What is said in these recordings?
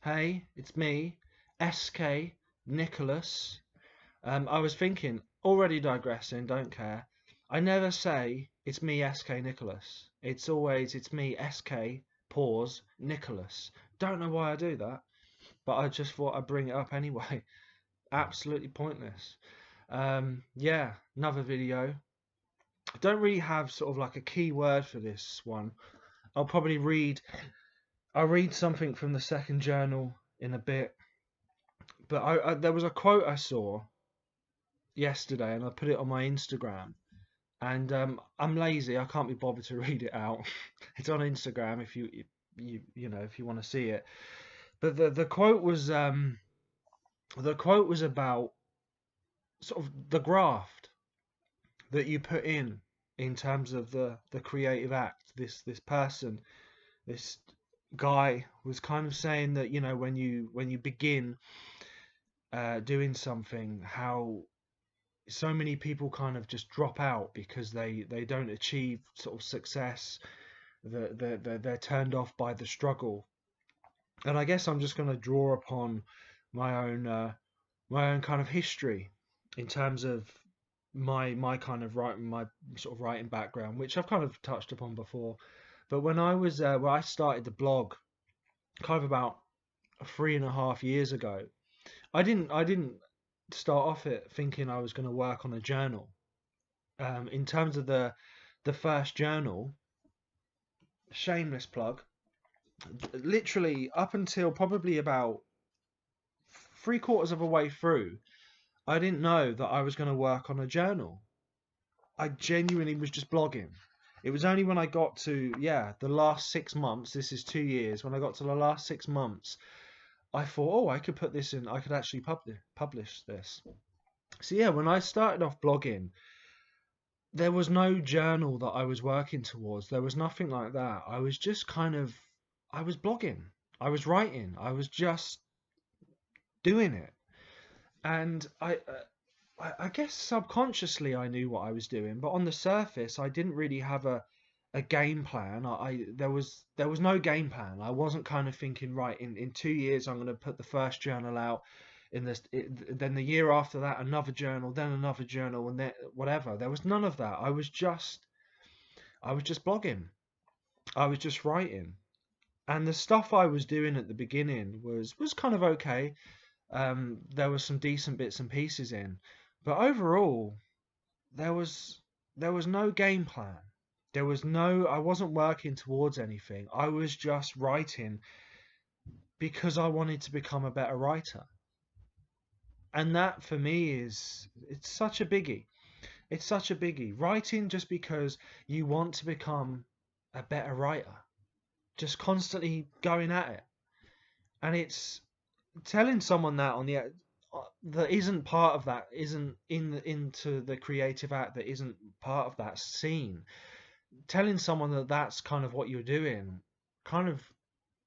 Hey, it's me, SK Nicholas. I was thinking, already digressing, don't care. I never say it's me, SK Nicholas. It's me, SK, pause, Nicholas. Don't know why I do that, but I just thought I'd bring it up anyway. Absolutely pointless. Yeah, another video. I don't really have sort of like a key word for this one. I'll probably I'll read something from the second journal in a bit. But there was a quote I saw yesterday, and I put it on my Instagram. And I'm lazy; I can't be bothered to read it out. It's on Instagram if you know if you want to see it. But the quote was about sort of the graft that you put in terms of the creative act. This person, this guy was kind of saying that when you begin doing something, how so many people kind of just drop out because they don't achieve sort of success. They're turned off by the struggle. And I guess I'm just going to draw upon my own kind of history in terms of my kind of writing, my sort of writing background, which I've kind of touched upon before. But when I started the blog kind of about 3.5 years ago, I didn't start off it thinking I was going to work on a journal. In terms of the first journal, shameless plug, literally up until probably about 3/4 of a way through, I didn't know that I was going to work on a journal. I genuinely was just blogging. It was only when I got to, yeah, the last 6 months, this is 2 years, when I got to the last 6 months, I thought, oh, I could put this in, I could actually publish this. So yeah, when I started off blogging, there was no journal that I was working towards. There was nothing like that. I was just I was blogging. I was writing. I was just doing it. And I guess subconsciously I knew what I was doing, but on the surface I didn't really have a game plan. There was no game plan. I wasn't kind of thinking, right, in 2 years I'm going to put the first journal out. Then the year after that another journal, then another journal, and then whatever. There was none of that. I was just blogging. I was just writing, and the stuff I was doing at the beginning was kind of okay. There was some decent bits and pieces in, but overall there was there was no game plan. There was no. I wasn't working towards anything. I was just writing because I wanted to become a better writer, and that for me it's such a biggie. It's such a biggie. Writing just because you want to become a better writer, just constantly going at it. And it's telling someone that that isn't part of that, isn't into the creative act, that isn't part of that scene. Telling someone that that's kind of what you're doing, kind of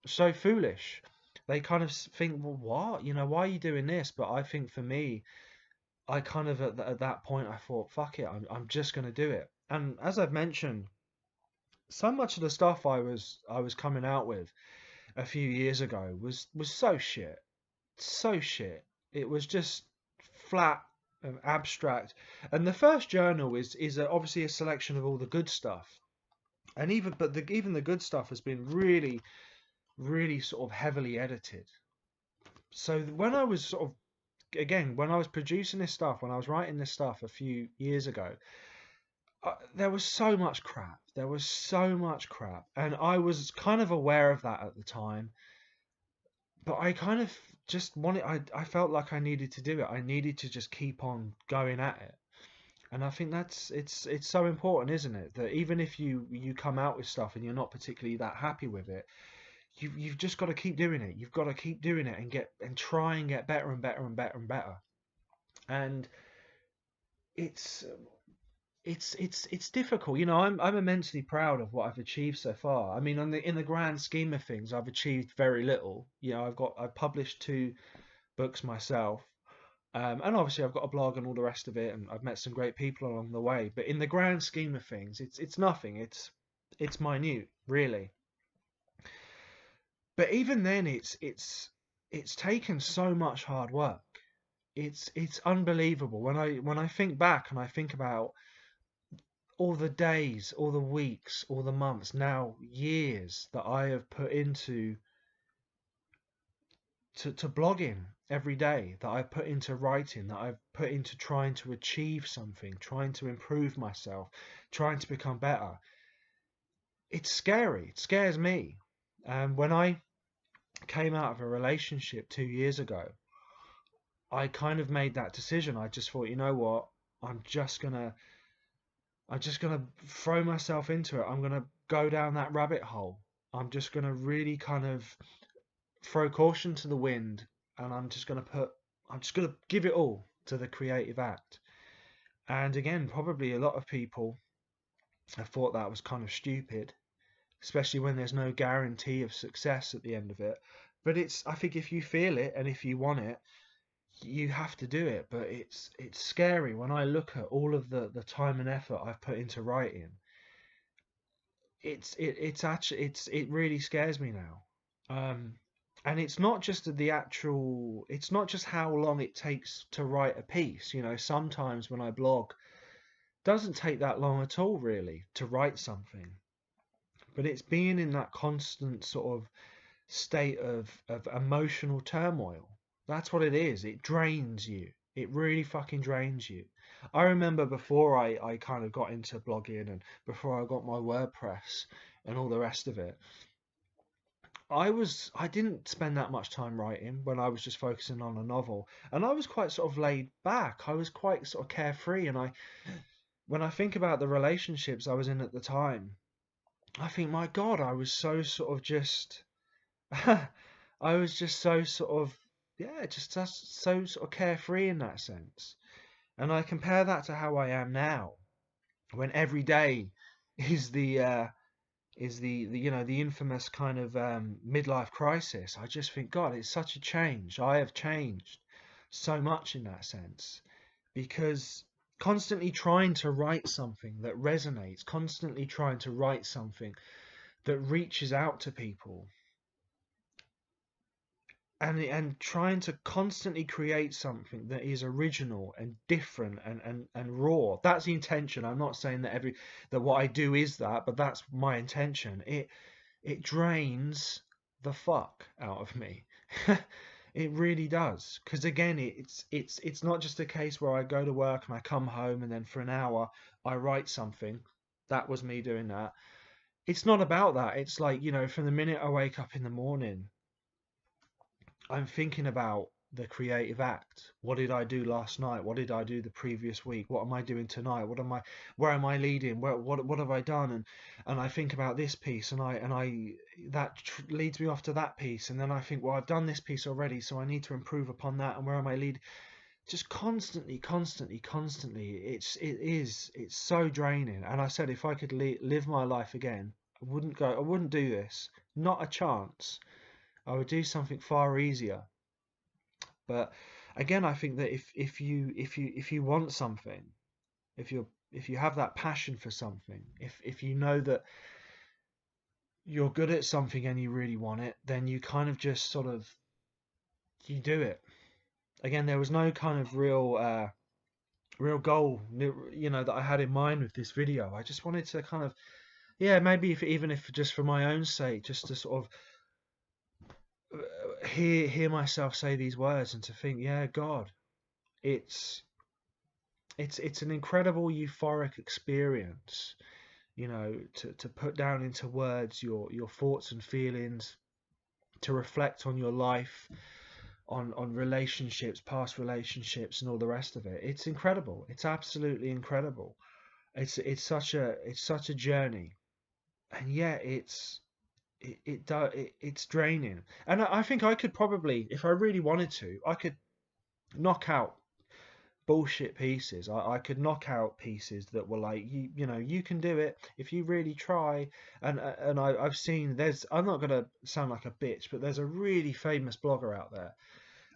so foolish. They kind of think, well, what? Why are you doing this? But I think for me, I kind of at that point I thought, fuck it, I'm just gonna do it. And as I've mentioned, so much of the stuff I was coming out with a few years ago was so shit, so shit. It was just flat and abstract. And the first journal obviously a selection of all the good stuff. And even the good stuff has been really, really sort of heavily edited. So when I was sort of again when I was producing this stuff, when I was writing this stuff a few years ago, there was so much crap. There was so much crap, and I was kind of aware of that at the time. But I kind of just wanted. I felt like I needed to do it. I needed to just keep on going at it. And I think it's so important, isn't it? That even if you come out with stuff and you're not particularly that happy with it, you've just got to keep doing it. You've got to keep doing it and try and get better and better and better and better. And it's it's difficult. I'm immensely proud of what I've achieved so far. I mean, in the grand scheme of things, I've achieved very little. I've published 2 books myself. And obviously I've got a blog and all the rest of it, and I've met some great people along the way. But in the grand scheme of things, it's nothing. It's minute, really. But even then, it's taken so much hard work. It's unbelievable when I think back and I think about all the days, all the weeks, all the months, now years that I have put into to blogging every day, that I've put into writing, that I've put into trying to achieve something, trying to improve myself, trying to become better. It's scary. It scares me. And when I came out of a relationship 2 years ago, I kind of made that decision. I just thought, you know what? I'm just gonna I'm just gonna throw myself into it. I'm gonna go down that rabbit hole. I'm just gonna really kind of throw caution to the wind, and I'm just gonna give it all to the creative act. And again, probably a lot of people have thought that was kind of stupid, especially when there's no guarantee of success at the end of it. But I think if you feel it and if you want it, you have to do it. But it's scary when I look at all of the time and effort I've put into writing. It really scares me now. And it's not just it's not just how long it takes to write a piece. You know, sometimes when I blog, it doesn't take that long at all really to write something. But it's being in that constant sort of state of emotional turmoil. That's what it is. It drains you. It really fucking drains you. I remember before I kind of got into blogging and before I got my WordPress and all the rest of it, I didn't spend that much time writing when I was just focusing on a novel, and I was quite sort of laid back. I was quite sort of carefree, and when I think about the relationships I was in at the time, I think, my God, I was so sort of just I was just so sort of, yeah, just so sort of carefree in that sense. And I compare that to how I am now, when every day is the infamous kind of midlife crisis. I just think, God, it's such a change. I have changed so much in that sense, because constantly trying to write something that resonates, constantly trying to write something that reaches out to people, and trying to constantly create something that is original and different and raw. That's the intention. I'm not saying that what I do is that, but that's my intention. It drains the fuck out of me. It really does. Because again, it's not just a case where I go to work and I come home and then for an hour I write something. That was me doing that. It's not about that. It's like, from the minute I wake up in the morning, I'm thinking about the creative act. What did I do last night? What did I do the previous week? What am I doing tonight? Where am I leading? What have I done? And I think about this piece, and leads me off to that piece, and then I think, well, I've done this piece already, so I need to improve upon that. And where am I leading? Just constantly, constantly, constantly. It's so draining. And I said, if I could live my life again, I wouldn't do this. Not a chance. I would do something far easier. But again, I think that if you want something, if you have that passion for something, if you know that you're good at something and you really want it, then you kind of just sort of you do it. Again, there was no kind of real goal, that I had in mind with this video. I just wanted to kind of, yeah, maybe even if just for my own sake, just to sort of hear myself say these words and to think, yeah, God, it's it's an incredible euphoric experience, to put down into words your thoughts and feelings, to reflect on your life, on relationships, past relationships, and all the rest of it. It's incredible. It's absolutely incredible. It's such a journey, and yeah, it's draining. And I think I could probably, if I really wanted to, I could knock out bullshit pieces. I could knock out pieces that were like, you can do it if you really try. I've seen, I'm not gonna sound like a bitch, but there's a really famous blogger out there.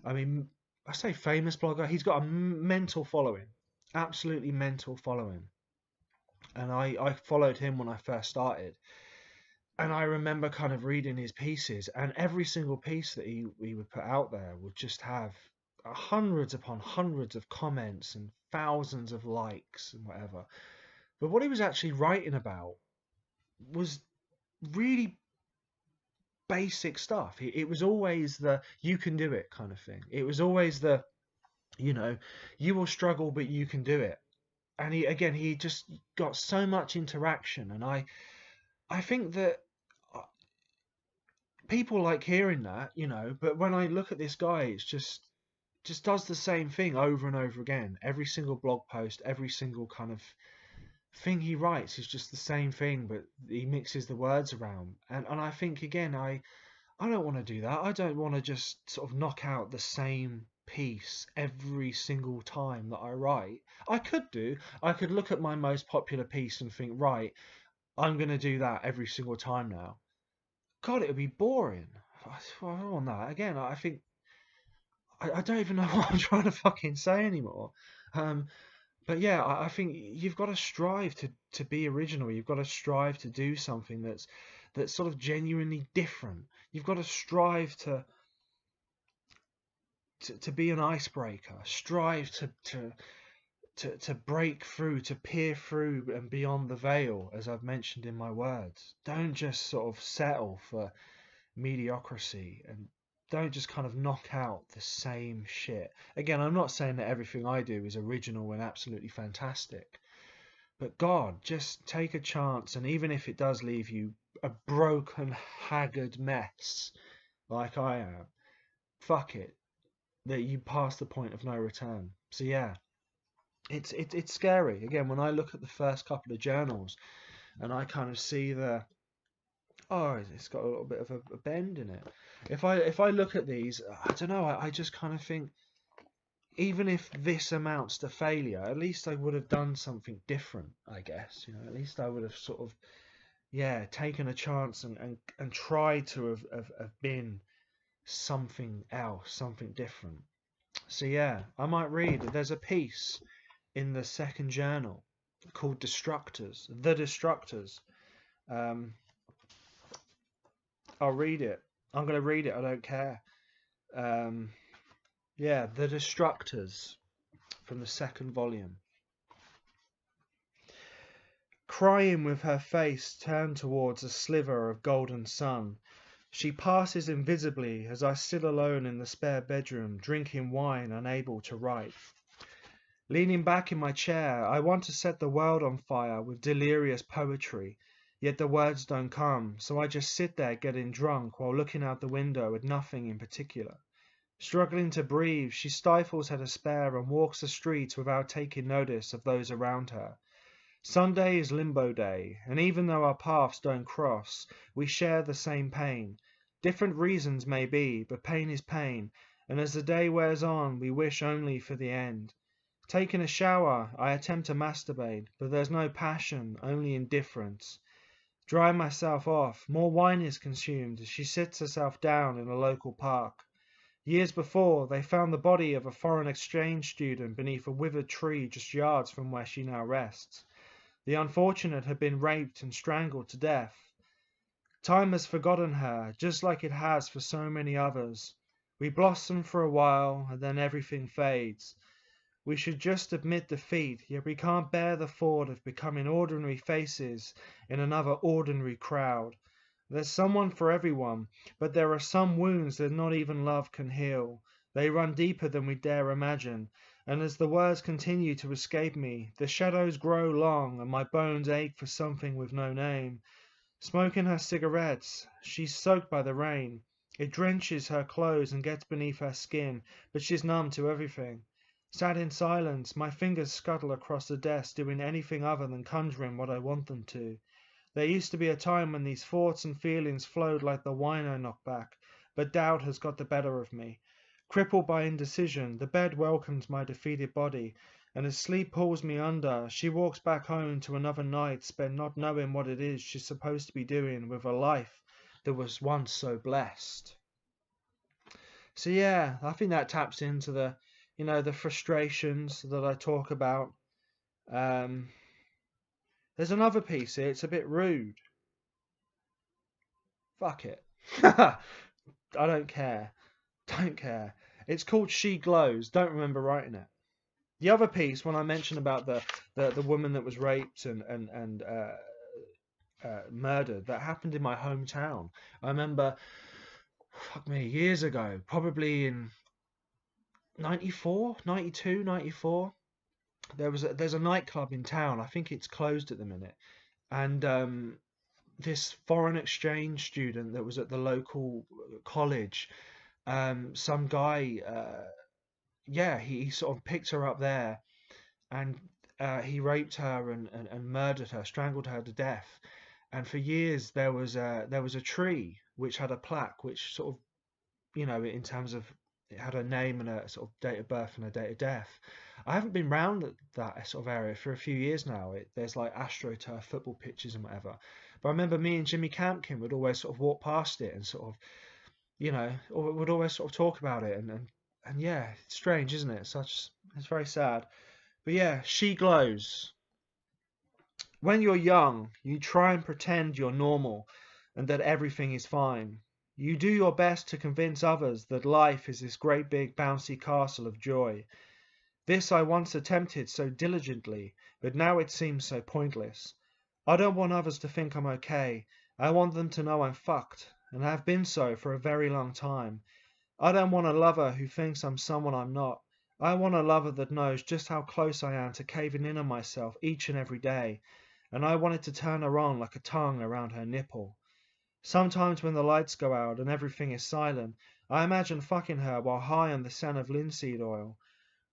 I mean, I say famous blogger, he's got a mental following, absolutely mental following. And I followed him when I first started, And I remember kind of reading his pieces, and every single piece that he would put out there would just have hundreds upon hundreds of comments and thousands of likes and whatever. But what he was actually writing about was really basic stuff. It was always the "you can do it" kind of thing. It was always the, you know, you will struggle, but you can do it. And he just got so much interaction, and I think that people like hearing that, but when I look at this guy, it's just does the same thing over and over again. Every single blog post, every single kind of thing he writes is just the same thing, but he mixes the words around. And I think again, I don't want to do that. I don't want to just sort of knock out the same piece every single time that I write. I could do. I could look at my most popular piece and think, right, I'm going to do that every single time now. God, it would be boring. I don't want that. Again, I think I don't even know what I'm trying to fucking say anymore. Um, but yeah, I think you've got to strive to be original. You've got to strive to do something that's sort of genuinely different. You've got to strive to be an icebreaker. Strive to break through, to peer through and beyond the veil, as I've mentioned in my words. Don't just sort of settle for mediocrity, and don't just kind of knock out the same shit. Again, I'm not saying that everything I do is original and absolutely fantastic, but God, just take a chance, and even if it does leave you a broken, haggard mess like I am, fuck it, that you pass the point of no return. So yeah, it's scary. Again, when I look at the first couple of journals and I kind of see oh, it's got a little bit of a bend in it. If I look at these, I don't know. I just kind of think, even if this amounts to failure, at least I would have done something different. I guess, at least I would have sort of, yeah, taken a chance and tried to have been something else, something different. So yeah, I might read. There's a piece in the second journal called "Destructors," the Destructors. Um, I'll read it. I'm gonna read it. I don't care. Um, yeah, The Destructors from the second volume. Crying with her face turned towards a sliver of golden sun, she passes invisibly as I sit alone in the spare bedroom, drinking wine, unable to write. Leaning back in my chair, I want to set the world on fire with delirious poetry, yet the words don't come, so I just sit there getting drunk while looking out the window at nothing in particular. Struggling to breathe, she stifles her despair and walks the streets without taking notice of those around her. Sunday is limbo day, and even though our paths don't cross, we share the same pain. Different reasons may be, but pain is pain, and as the day wears on, we wish only for the end. Taking a shower, I attempt to masturbate, but there's no passion, only indifference. Dry myself off, more wine is consumed as she sits herself down in a local park. Years before, they found the body of a foreign exchange student beneath a withered tree just yards from where she now rests. The unfortunate had been raped and strangled to death. Time has forgotten her, just like it has for so many others. We blossom for a while, and then everything fades. We should just admit defeat, yet we can't bear the thought of becoming ordinary faces in another ordinary crowd. There's someone for everyone, but there are some wounds that not even love can heal. They run deeper than we dare imagine, and as the words continue to escape me, the shadows grow long and my bones ache for something with no name. Smoking her cigarettes, she's soaked by the rain. It drenches her clothes and gets beneath her skin, but she's numb to everything. Sat in silence, my fingers scuttle across the desk doing anything other than conjuring what I want them to. There used to be a time when these thoughts and feelings flowed like the wine I knocked back, but doubt has got the better of me. Crippled by indecision, the bed welcomes my defeated body, and as sleep pulls me under, she walks back home to another night spent not knowing what it is she's supposed to be doing with a life that was once so blessed. So yeah, I think that taps into the frustrations that I talk about. Um, there's another piece here. It's a bit rude. Fuck it. I don't care. Don't care. It's called She Glows. Don't remember writing it. The other piece, when I mentioned about the woman that was raped and murdered, that happened in my hometown. I remember, fuck me, years ago, probably in 94, 92, 94. There's a nightclub in town. I think it's closed at the minute. And this foreign exchange student that was at the local college, some guy, yeah, he sort of picked her up there, and he raped her and murdered her, strangled her to death. And for years there was a tree which had a plaque which sort of, in terms of, it had a name and a sort of date of birth and a date of death. I haven't been round that sort of area for a few years now. There's like AstroTurf football pitches and whatever. But I remember me and Jimmy Campkin would always sort of walk past it and sort of, or would always sort of talk about it, and yeah, it's strange, isn't it? It's very sad. But yeah, She Glows. When you're young, you try and pretend you're normal and that everything is fine. You do your best to convince others that life is this great big bouncy castle of joy. This I once attempted so diligently, but now it seems so pointless. I don't want others to think I'm okay. I want them to know I'm fucked, and have been so for a very long time. I don't want a lover who thinks I'm someone I'm not. I want a lover that knows just how close I am to caving in on myself each and every day, and I want it to turn her on like a tongue around her nipple. Sometimes when the lights go out and everything is silent, I imagine fucking her while high on the scent of linseed oil,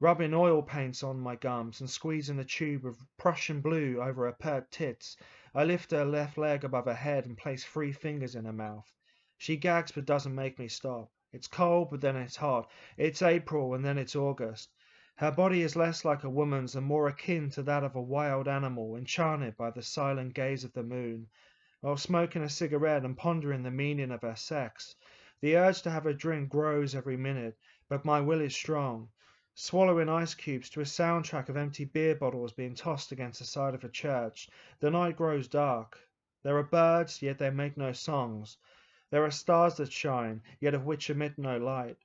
rubbing oil paints on my gums and squeezing a tube of Prussian blue over her pert tits. I lift her left leg above her head and place 3 fingers in her mouth. She gags but doesn't make me stop. It's cold, but then it's hot. It's April, and then it's August. Her body is less like a woman's and more akin to that of a wild animal, enchanted by the silent gaze of the moon. While smoking a cigarette and pondering the meaning of her sex, the urge to have a drink grows every minute, but my will is strong. Swallowing ice cubes to a soundtrack of empty beer bottles being tossed against the side of a church, the night grows dark. There are birds, yet they make no songs. There are stars that shine, yet of which emit no light.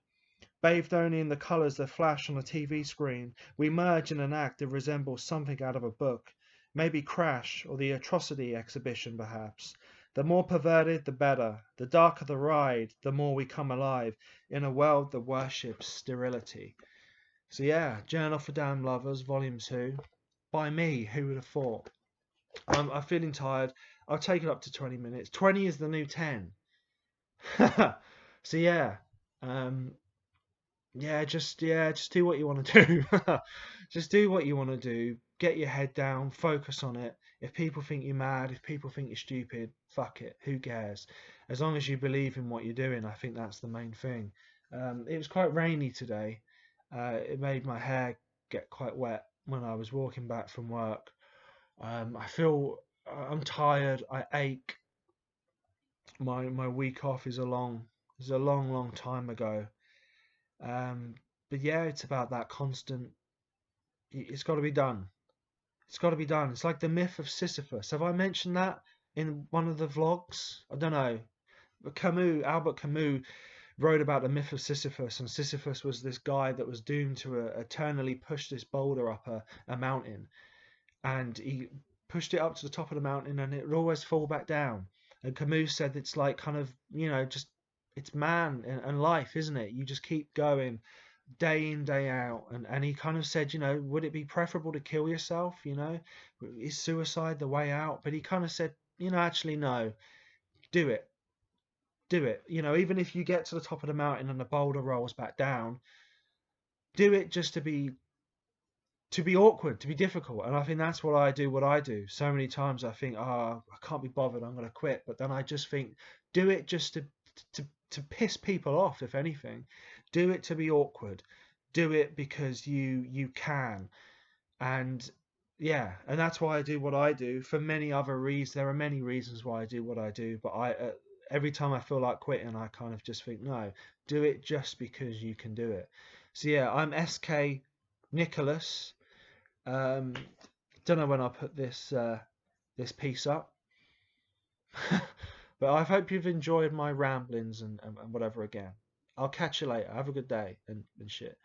Bathed only in the colours that flash on a TV screen, we merge in an act that resembles something out of a book. Maybe Crash, or the Atrocity exhibition, perhaps. The more perverted, the better. The darker the ride, the more we come alive in a world that worships sterility. So yeah, Journal for Damn Lovers, Volume 2. By me, who would have thought? I'm feeling tired. I'll take it up to 20 minutes. 20 is the new 10. So yeah, um, just do what you want to do. Just do what you want to do. Get your head down, focus on it. If people think you're mad, if people think you're stupid, fuck it. Who cares? As long as you believe in what you're doing, I think that's the main thing. It was quite rainy today. It made my hair get quite wet when I was walking back from work. I feel I'm tired. I ache. My week off is a long time ago. Um, but yeah, it's about that constant. It's got to be done. It's got to be done. It's like the myth of Sisyphus. Have I mentioned that in one of the vlogs? I don't know. But Albert Camus, wrote about the myth of Sisyphus, and Sisyphus was this guy that was doomed to eternally push this boulder up a mountain, and he pushed it up to the top of the mountain, and it would always fall back down. And Camus said it's like kind of, just it's man and life, isn't it? You just keep going day in, day out. And he kind of said, would it be preferable to kill yourself? Is suicide the way out? But he kind of said, actually, no, do it. Do it. Even if you get to the top of the mountain and the boulder rolls back down, do it just to be awkward, to be difficult. And I think that's what I do. So many times I think, oh, I can't be bothered, I'm going to quit. But then I just think, do it just to piss people off, if anything. Do it to be awkward. Do it because you can. And yeah, and that's why I do what I do. For many other reasons, there are many reasons why I do what I do. But every time I feel like quitting, I kind of just think, no, do it just because you can do it. So yeah, I'm SK Nicholas. Um, don't know when I'll put this piece up. But I hope you've enjoyed my ramblings and whatever again. I'll catch you later. Have a good day and shit.